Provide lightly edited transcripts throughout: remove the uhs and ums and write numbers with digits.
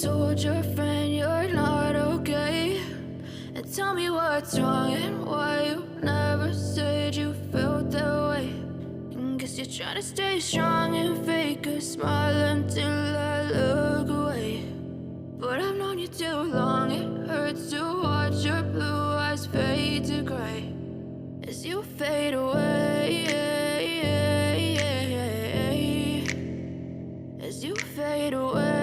told your friend you're not okay? And tell me what's wrong and why you never said you felt that way. And guess you're trying to stay strong and fake a smile until I look away. But I've known you too long, it hurts to watch your blue eyes fade to gray as you fade away, as you fade away.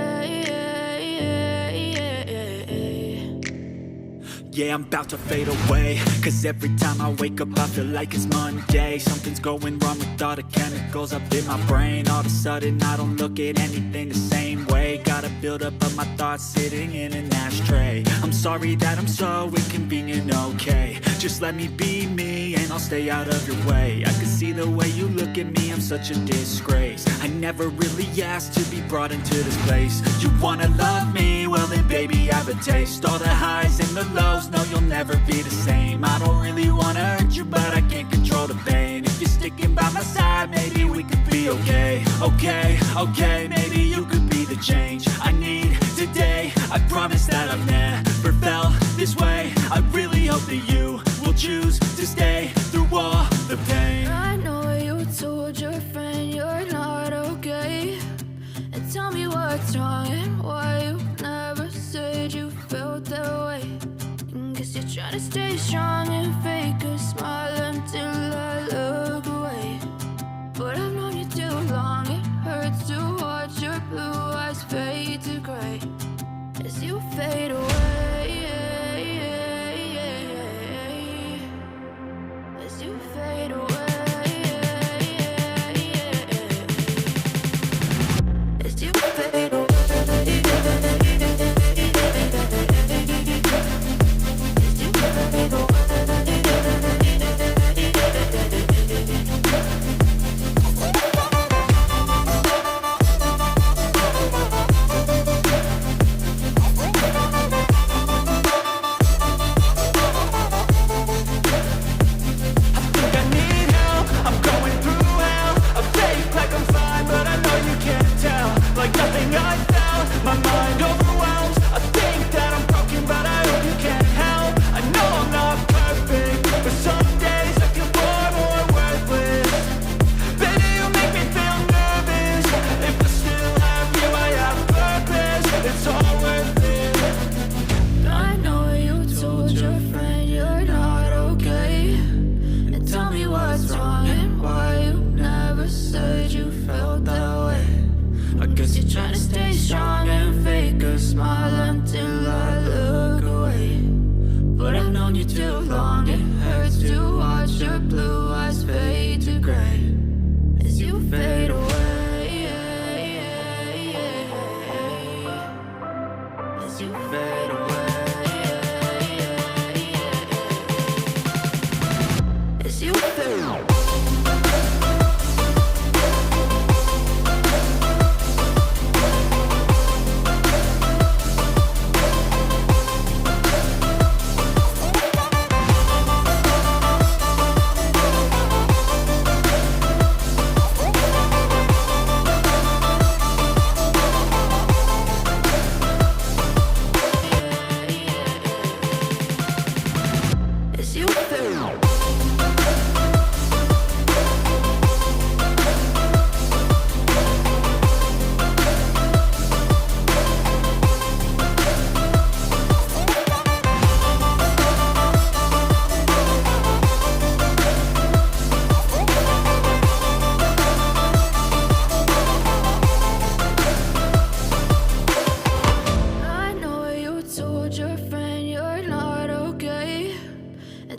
Yeah, I'm about to fade away, cause every time I wake up I feel like it's Monday. Something's going wrong with all the chemicals up in my brain. All of a sudden I don't look at anything the same way. Got a buildup of my thoughts sitting in an ashtray. I'm sorry that I'm so inconvenient, okay? Just let me be me and I'll stay out of your way. I can see the way you look at me, I'm such a disgrace. I never really asked to be brought into this place. You wanna love me? Well then baby I have a taste. All the highs and the lows, no you'll never be the same. I don't really wanna hurt you but I can't control the pain. If you're sticking by my side maybe we could be okay. Okay, maybe you could be the change I need today. I promise that I've never felt this way. I really hope that you will choose to stay through all the pain. I know you told your friend you're not okay. And tell me what's wrong and why you never said you felt that way. And guess you're trying to stay strong and fake a smile until I look away. But I've known you too long, it hurts to watch your blue eyes fade to gray as you fade away, as you fade away, as you fade away.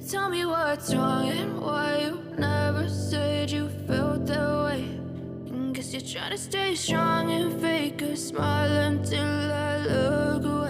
Tell me what's wrong and why you never said you felt that way. And guess you're trying to stay strong and fake a smile until I look away.